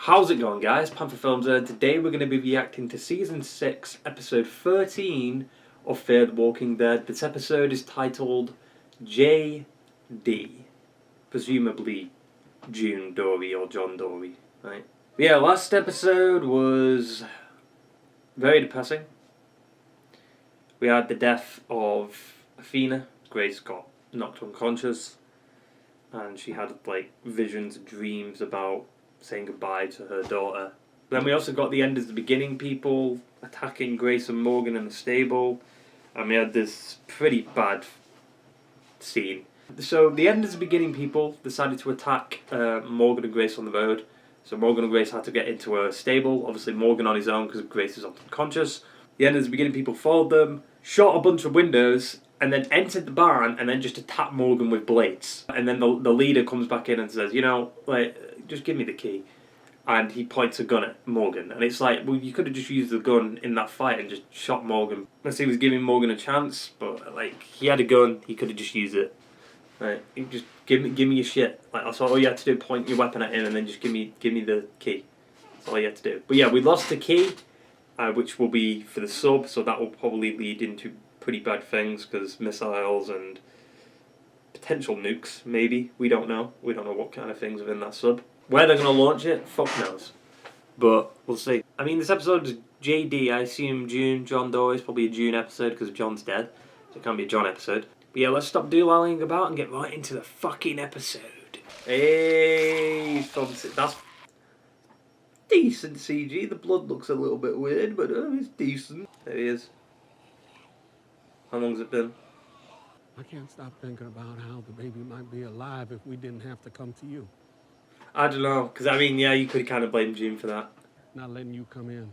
How's it going, guys? Panther Films here. Today we're going to be reacting to Season 6, Episode 13 of Fear the Walking Dead. This episode is titled J.D. Presumably June Dory or John Dory, right? But yeah, last episode was very depressing. We had the death of Athena. Grace got knocked unconscious. And she had like visions and dreams about saying goodbye to her daughter. Then we also got the end as the beginning people attacking Grace and Morgan in the stable. And we had this pretty bad scene. So the end as the beginning people decided to attack Morgan and Grace on the road. So Morgan and Grace had to get into a stable. Obviously Morgan on his own because Grace is unconscious. The end as the beginning people followed them, shot a bunch of windows, and then entered the barn and then just attacked Morgan with blades. And then the leader comes back in and says, you know, like, just give me the key. And he points a gun at Morgan. And it's like, well, you could have just used the gun in that fight and just shot Morgan. Unless he was giving Morgan a chance, but like, he had a gun, he could have just used it. Right, you just give me your shit. Like, that's all you had to do, point your weapon at him and then just give me the key. That's all you had to do. But yeah, we lost the key, which will be for the sub, so that will probably lead into pretty bad things, because missiles and potential nukes, maybe. We don't know. We don't know what kind of things within that sub. Where they're going to launch it, fuck knows. But we'll see. I mean, this episode is JD. I assume June, John Dory is probably a June episode because John's dead. So it can't be a John episode. But yeah, let's stop doolallying about and get right into the fucking episode. Hey, that's decent CG. The blood looks a little bit weird, but it's decent. There he is. How long's it been? I can't stop thinking about how the baby might be alive if we didn't have to come to you. I don't know, because I mean, yeah, you could kind of blame June for that. Not letting you come in.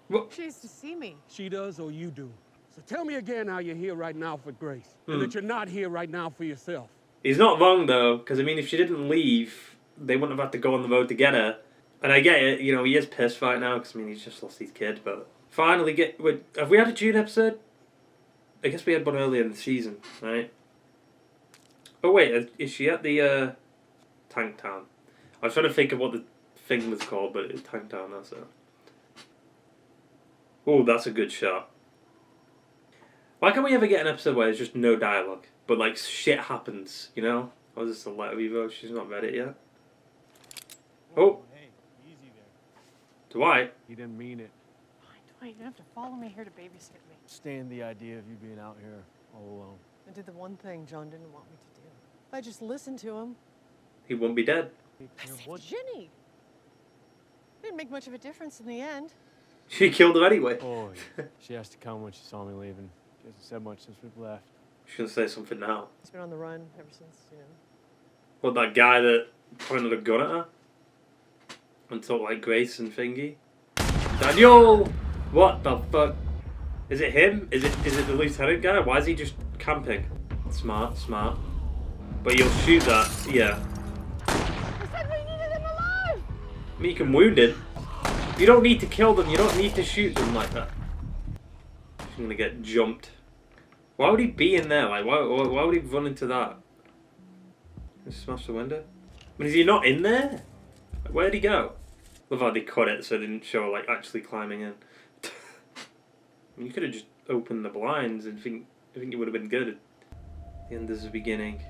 What? She used to see me. She does or you do. So tell me again how you're here right now for Grace. And that you're not here right now for yourself. He's not wrong, though, because I mean, if she didn't leave, they wouldn't have had to go on the road to get her. And I get it, you know, he is pissed right now, because I mean, he's just lost his kid, but... Finally have we had a June episode? I guess we had one earlier in the season, right? Oh wait, is she at the Tank Town? I was trying to think of what the thing was called, but it's Tank Town, that's it. Oh, that's a good shot. Why can't we ever get an episode where there's just no dialogue, but like shit happens, you know? Or is this a letter Evo? She's not read it yet. Oh! Hey, easy there. Dwight? He didn't mean it. Dwight, you don't have to follow me here to babysit me. Stand the idea of you being out here all alone. I did the one thing John didn't want me to do. If I just listened to him, He wouldn't be dead. I saved Ginny. Didn't make much of a difference in the end. She killed her anyway. Boy, she has to come when she saw me leaving. She hasn't said much since we've left. She's gonna say something now. He's been on the run ever since, you know. What, that guy that pointed a gun at her? And talked like Grace and Thingy? Daniel! What the fuck? Is it him? Is it the lieutenant guy? Why is he just camping? Smart. But you'll shoot that, yeah. I said we needed him alive! I mean, you can wound him. You don't need to kill them, you don't need to shoot them like that. She's gonna get jumped. Why would he be in there? Like, why would he run into that? Just smash the window? I mean, is he not in there? Like, where'd he go? Love how they cut it so they didn't show, like, actually climbing in. I mean, you could have just opened the blinds and I think it would have been good. The end is the beginning.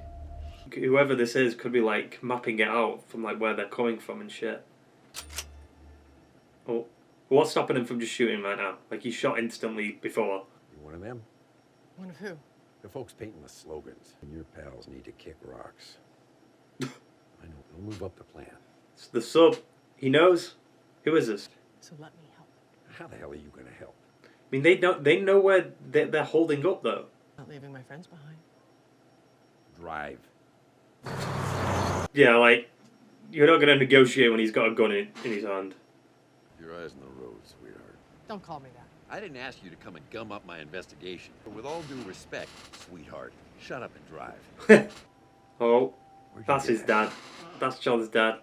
Whoever this is could be, like, mapping it out from, like, where they're coming from and shit. Oh, what's stopping him from just shooting right now? Like, he shot instantly before. You one of them? One of who? The folks painting the slogans. And your pals need to kick rocks. I know. We'll move up the plan. It's the sub. He knows. Who is this? So let me help. How the hell are you going to help? I mean, they know where they're holding up, though. Not leaving my friends behind. Drive. Yeah, like, you're not going to negotiate when he's got a gun in his hand. Your eyes on the road, sweetheart. Don't call me that. I didn't ask you to come and gum up my investigation. But with all due respect, sweetheart, shut up and drive. Oh, that's his dad. That's John's dad.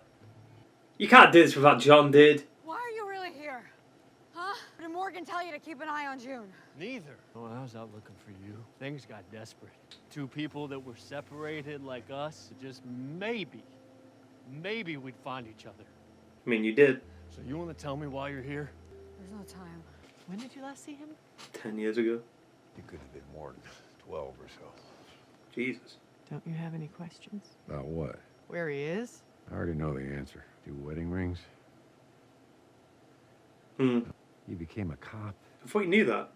You can't do this without John, dude. Why are you really here? Huh? Did Morgan tell you to keep an eye on June? Neither. Well, I was out looking for you. Things got desperate. Two people that were separated like us, just maybe we'd find each other. I mean, you did. So you want to tell me why you're here? There's no time. When did you last see him? 10 years ago. You could have been more than 12 or so. Jesus. Don't you have any questions? About what? Where he is? I already know the answer. Do wedding rings? Hmm. You became a cop. I thought you knew that.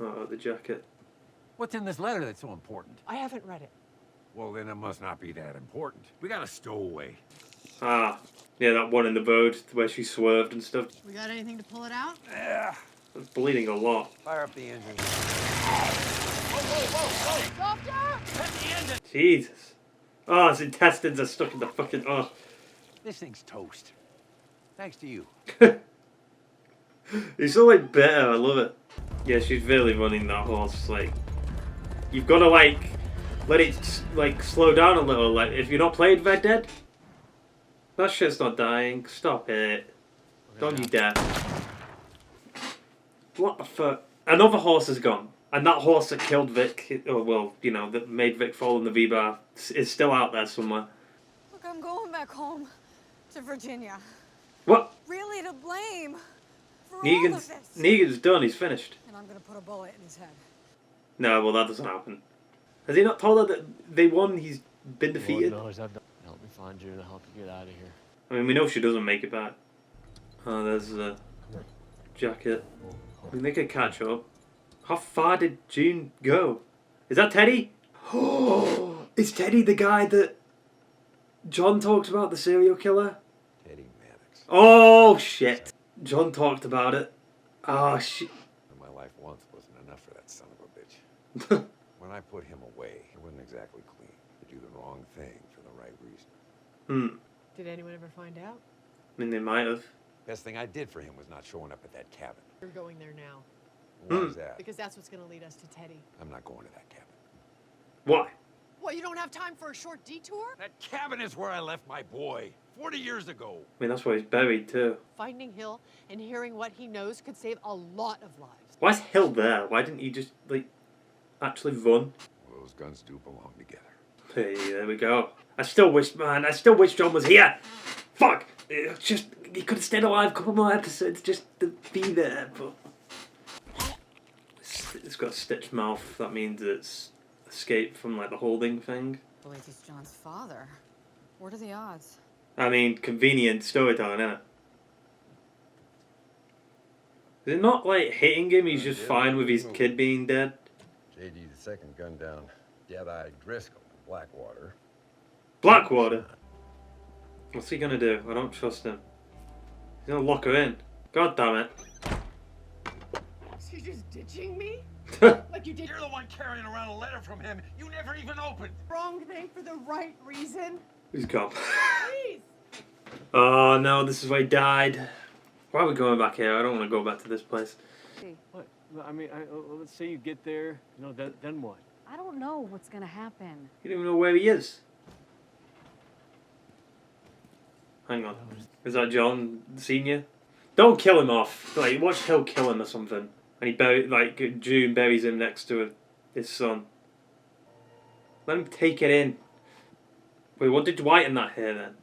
Oh, the jacket. What's in this letter that's so important? I haven't read it. Well, then it must not be that important. We got a stowaway. Ah. Yeah, that one in the road where she swerved and stuff. We got anything to pull it out? Yeah. It's bleeding a lot. Fire up the engine. Jesus. Oh, his intestines are stuck in the fucking... Oh. This thing's toast. Thanks to you. It's so, like, better. I love it. Yeah, she's really running that horse. Like, you've got to, like, let it, like, slow down a little. Like, if you're not played Red Dead, that shit's not dying. Stop it. Don't you dare. What the fuck? Another horse is gone. And that horse that killed Vic, or, well, you know, that made Vic fall in the V-bar, is still out there somewhere. Look, I'm going back home to Virginia. What? Really to blame for all of this. Negan's done. He's finished. And I'm gonna put a bullet in his head. No, well, that doesn't happen. Has he not told her that they won? He's been defeated? Lord knows I've done. Help me find June. Help you get out of here. I mean, we know she doesn't make it back. Oh, there's the jacket. I mean, they could catch up. How far did June go? Is that Teddy? Oh, is Teddy the guy that John talked about, the serial killer? Teddy Maddox. Oh, shit. John talked about it. Oh, shit. My life once wasn't enough for that son of a bitch. When I put him away, it wasn't exactly clean. To do the wrong thing for the right reason. Did anyone ever find out? I mean, they might have. Best thing I did for him was not showing up at that cabin. You're going there now. Why is that? Because that's what's going to lead us to Teddy. I'm not going to that cabin. Why? What, you don't have time for a short detour? That cabin is where I left my boy 40 years ago. I mean, that's where he's buried, too. Finding Hill and hearing what he knows could save a lot of lives. Why is Hill there? Why didn't he just, like, actually run? Well, those guns do belong together. Hey, there we go. I still wish John was here. Fuck! Just, he could have stayed alive a couple more episodes just to be there, but... It's got a stitched mouth. That means it's escaped from, like, the holding thing. I believe he's John's father. What are the odds? I mean, convenient storytelling, isn't it? Is it not, like, hitting him? He's just fine with his kid being dead? JD, the second gun down. Dead-eyed Driscoll in Blackwater. Blackwater? What's he gonna do? I don't trust him. He's gonna lock her in. God damn it. Is he just ditching me? Like you did You're the one carrying around a letter from him you never even opened. wrong thing for the right reason? He's gone. Please! Oh no, this is where he died. Why are we going back here? I don't want to go back to this place. What? I mean, let's say you get there. You know, then what? I don't know what's gonna happen. You don't even know where he is. Hang on. Is that John Senior? Don't kill him off. Like, watch Hill kill him or something. And June buries him next to his son. Let him take it in. Wait, what did Dwight in that here then?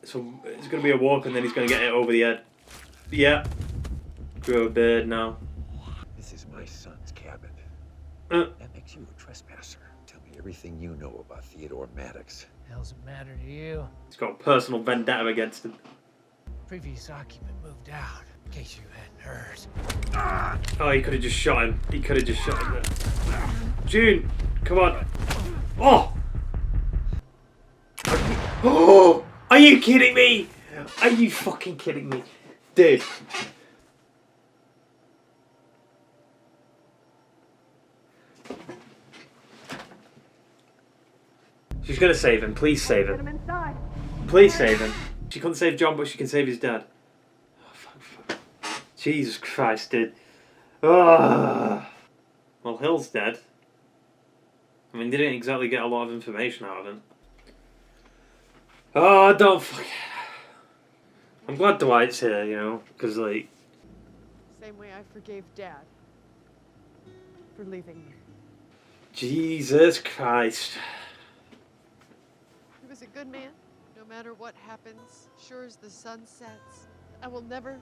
So it's going to be a walk and then he's going to get it over the head. Yeah. Grow a beard now. This is my son's cabin. That makes you a trespasser. Tell me everything you know about Theodore Maddox. Hell's it matter to you? He's got a personal vendetta against him. Previous occupant moved out, in case you hadn't heard. Oh, he could have just shot him. He could have just shot him there. June, come on. Oh! Oh! Are you kidding me? Are you fucking kidding me? Dude. She's gonna save him. Please save him. Please save him. She couldn't save John, but she can save his dad. Oh, fuck. Jesus Christ, dude. Oh. Well, Hill's dead. I mean, they didn't exactly get a lot of information out of him. Oh, don't fuck. I'm glad Dwight's here, you know, because, like... Same way I forgave Dad for leaving me. Jesus Christ. He was a good man, No matter what happens, sure as the sun sets, I will never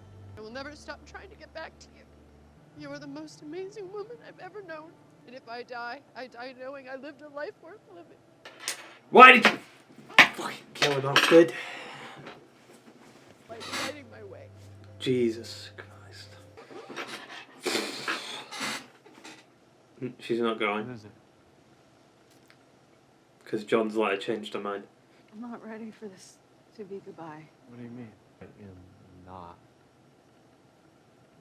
stop trying to get back to you. You are the most amazing woman I've ever known. And if I die knowing I lived a life worth living. Why did you fucking kill him off, dude? By fighting my way. Jesus Christ. She's not What going. is it? Because John's lighter changed her mind. I'm not ready for this to be goodbye. What do you mean? I am not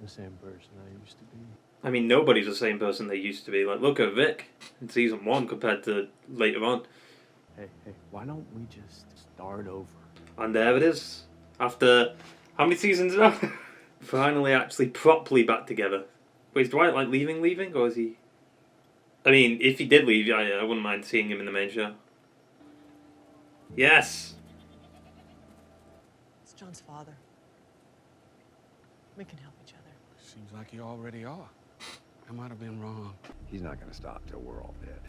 the same person I used to be. I mean, nobody's the same person they used to be. Like, look at Vic in season 1 compared to later on. Hey, why don't we just start over? And there it is. After how many seasons now? Finally, actually, properly back together. Wait, is Dwight like leaving, or is he? I mean, if he did leave, I wouldn't mind seeing him in the main show. Yes. It's John's father. We can help each other. Seems like you already are. I might have been wrong. He's not gonna stop till we're all dead.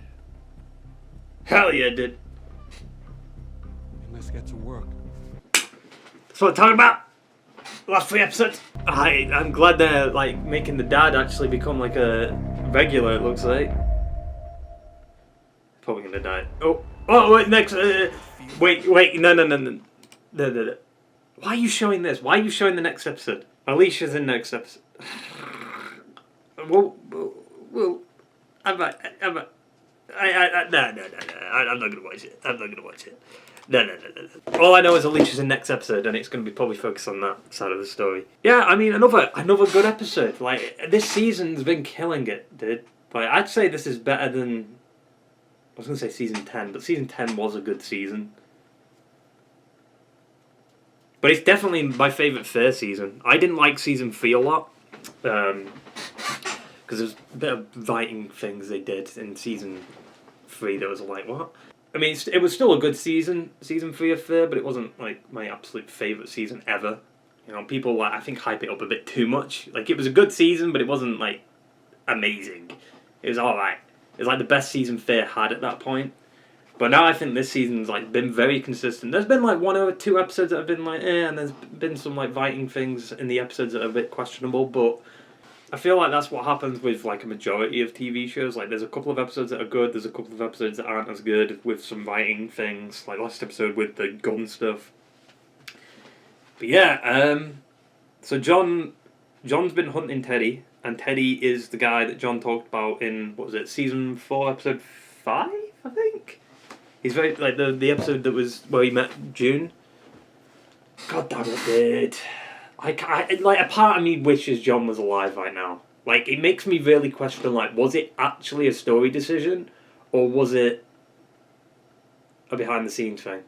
Hell yeah, dude. And let's get to work. That's what I'm talking about. Last 3 episodes. I'm glad they're like making the dad actually become like a regular. It looks like. Probably gonna die. Oh, wait, next. Wait, no. Why are you showing this? Why are you showing the next episode? Alicia's in next episode. Well, I'm not gonna watch it. No. All I know is Alicia's in next episode, and it's gonna be probably focused on that side of the story. Yeah, I mean, another good episode. Like, this season's been killing it, dude. Like, I'd say this is better than, I was gonna say season 10, but season 10 was a good season. But it's definitely my favourite first season. I didn't like season 3 a lot. Because there's a bit of writing things they did in season 3 that was like, what? I mean, it was still a good season 3 of Fear, but it wasn't like my absolute favourite season ever. You know, people like, I think, hype it up a bit too much. Like, it was a good season, but it wasn't like amazing. It was alright. It was like the best season Fear had at that point. But now I think this season's like been very consistent. There's been like 1 or 2 episodes that have been like, and there's been some like writing things in the episodes that are a bit questionable, but I feel like that's what happens with like a majority of TV shows. Like, there's a couple of episodes that are good, there's a couple of episodes that aren't as good with some writing things, like last episode with the gun stuff. But yeah, so John's been hunting Teddy, and Teddy is the guy that John talked about in, what was it, season 4, episode 5, I think? He's very, like, the episode that was where he met June. God damn it, dude. Like, a part of me wishes John was alive right now. Like, it makes me really question, like, was it actually a story decision? Or was it a behind-the-scenes thing?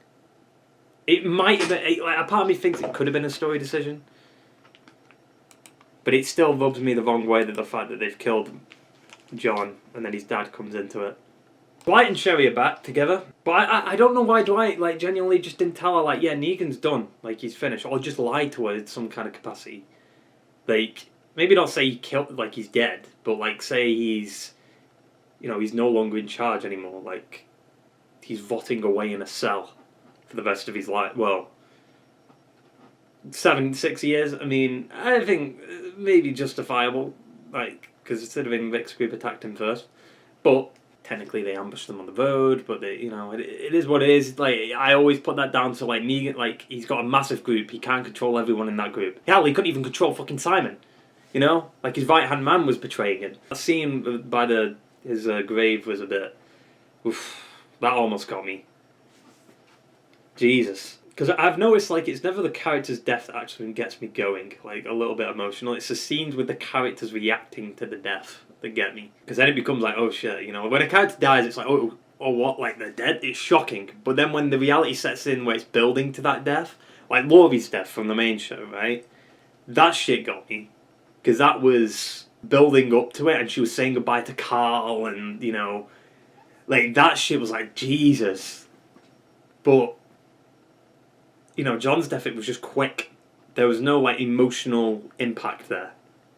It might have been, like, a part of me thinks it could have been a story decision. But it still rubs me the wrong way, that the fact that they've killed John, and then his dad comes into it. Dwight and Sherry are back together, but I don't know why Dwight, like, genuinely just didn't tell her, like, yeah, Negan's done, like, he's finished, or just lied to her in some kind of capacity. Like, maybe not say he killed, like, he's dead, but, like, say he's, you know, he's no longer in charge anymore, like, he's rotting away in a cell for the rest of his life. Well, 6 years, I mean, I think maybe justifiable, like, because considering Vic's group attacked him first, but technically they ambushed them on the road, but they, you know, it is what it is. Like, I always put that down to, like, Negan, like, he's got a massive group, he can't control everyone in that group. Hell, he couldn't even control fucking Simon, you know? Like, his right-hand man was betraying him. That scene by his grave was a bit, oof, that almost got me. Jesus. Because I've noticed, like, it's never the character's death that actually gets me going, like, a little bit emotional. It's the scenes with the characters reacting to the death that get me. Because then it becomes like, oh shit, you know, when a character dies, it's like, oh what, like, they're dead? It's shocking. But then when the reality sets in where it's building to that death, like Laurie's death from the main show, right? That shit got me. Because that was building up to it, and she was saying goodbye to Carl, and, you know, like, that shit was like, Jesus. But, you know, John's death, it was just quick. There was no, like, emotional impact there.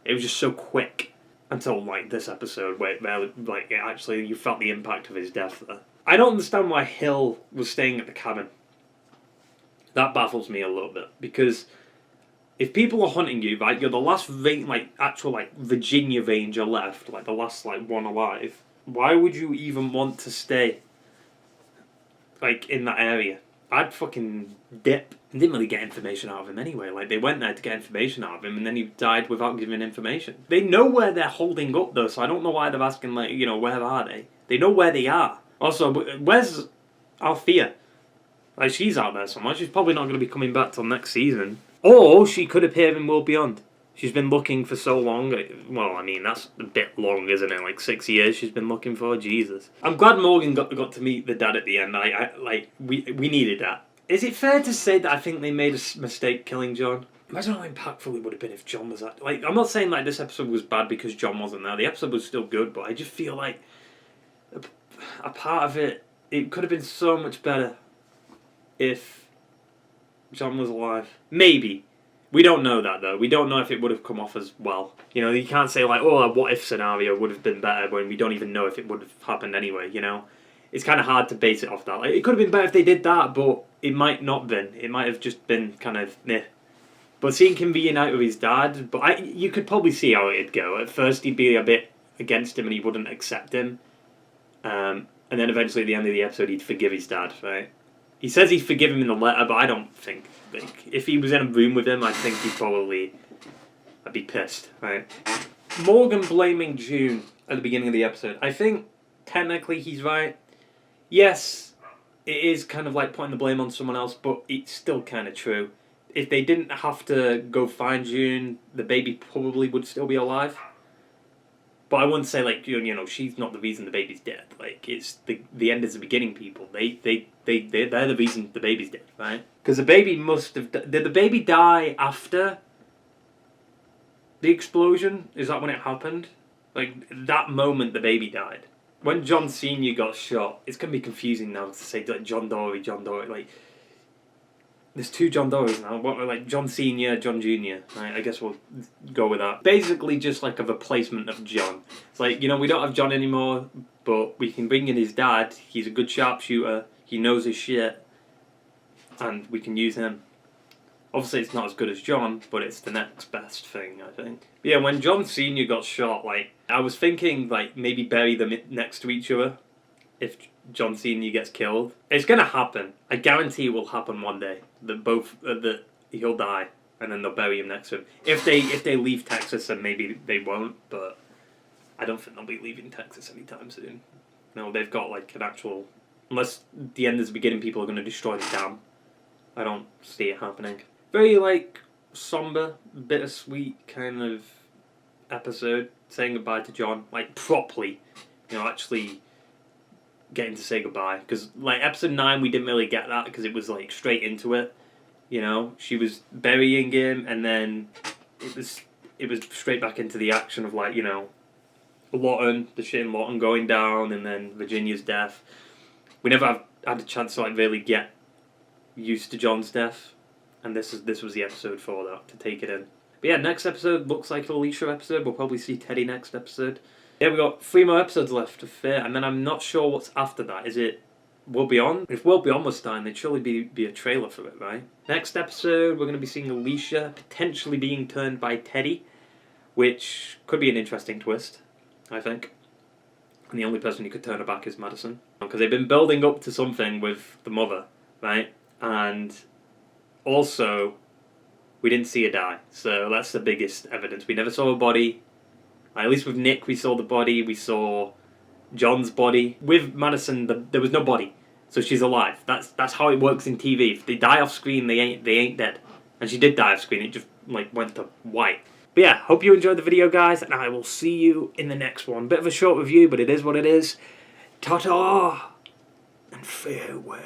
It was just so quick. Until, like, this episode, where like, actually, you felt the impact of his death there. I don't understand why Hill was staying at the cabin. That baffles me a little bit, because if people are hunting you, right, you're the last actual Virginia Ranger left, like the last one alive. Why would you even want to stay in that area? I'd fucking dip. I didn't really get information out of him anyway. Like, they went there to get information out of him, and then he died without giving information. They know where they're holding up, though, so I don't know why they're asking, where are they? They know where they are. Also, where's Althea? Like, she's out there somewhere. She's probably not going to be coming back till next season. Or she could appear in World Beyond. She's been looking for so long. Well, I mean, that's a bit long, isn't it? Like 6 years she's been looking for. Jesus. I'm glad Morgan got to meet the dad at the end. We needed that. Is it fair to say that I think they made a mistake killing John? Imagine how impactful it would have been if John was that. I'm not saying this episode was bad because John wasn't there. The episode was still good, but I just feel like a part of it could have been so much better if John was alive. Maybe. We don't know that, though. We don't know if it would have come off as well. You can't say, a what-if scenario would have been better when we don't even know if it would have happened anyway, It's kind of hard to base it off that. It could have been better if they did that, but it might not have been. It might have just been kind of meh. But seeing him reunite with his dad, you could probably see how it'd go. At first, he'd be a bit against him and he wouldn't accept him. And then eventually at the end of the episode, he'd forgive his dad, right? He says he'd forgive him in the letter, but I don't think. If he was in a room with him, I think I'd be pissed, right? Morgan blaming June at the beginning of the episode. I think technically he's right. Yes, it is kind of like putting the blame on someone else, but it's still kind of true. If they didn't have to go find June, the baby probably would still be alive. But I wouldn't say she's not the reason the baby's dead. It's the end is the beginning. People, they're the reason the baby's dead, right? Because the baby must have. Did the baby die after the explosion? Is that when it happened? That moment, the baby died. When John Sr. got shot, it's gonna be confusing now to say John Dory. There's two John Dories now. What, John Sr., John Jr. Right, I guess we'll go with that. Basically just a replacement of John. It's we don't have John anymore, but we can bring in his dad. He's a good sharpshooter. He knows his shit. And we can use him. Obviously it's not as good as John, but it's the next best thing, I think. But yeah, when John Sr. got shot, I was thinking, maybe bury them next to each other. If John Sr. gets killed. It's gonna happen. I guarantee it will happen one day. That he'll die, and then they'll bury him next to him. If they leave Texas, then maybe they won't. But I don't think they'll be leaving Texas anytime soon. No, they've got an actual. Unless the end is the beginning, people are gonna destroy the dam. I don't see it happening. Very somber, bittersweet kind of episode, saying goodbye to John, properly. Actually getting to say goodbye, because episode 9 we didn't really get that because it was straight into it, she was burying him and then it was straight back into the action of Lawton, the shit in Lawton going down, and then Virginia's death. We never had a chance to really get used to John's death, and this was the episode for that, to take it in. But yeah, next episode looks like an Alicia episode. We'll probably see Teddy next episode. Yeah, we got 3 more episodes left to fit, and then I'm not sure what's after that. Is it World Beyond? If World Beyond was starting, there'd surely be a trailer for it, right? Next episode, we're going to be seeing Alicia potentially being turned by Teddy, which could be an interesting twist, I think. And the only person who could turn her back is Madison. Because they've been building up to something with the mother, right? And also, we didn't see her die, so that's the biggest evidence. We never saw a body. At least with Nick, we saw the body. We saw John's body. With Madison, there was no body, so she's alive. That's how it works in TV. If they die off screen, they ain't dead. And she did die off screen. It just went to white. But yeah, hope you enjoyed the video, guys, and I will see you in the next one. Bit of a short review, but it is what it is. Ta-ta and farewell.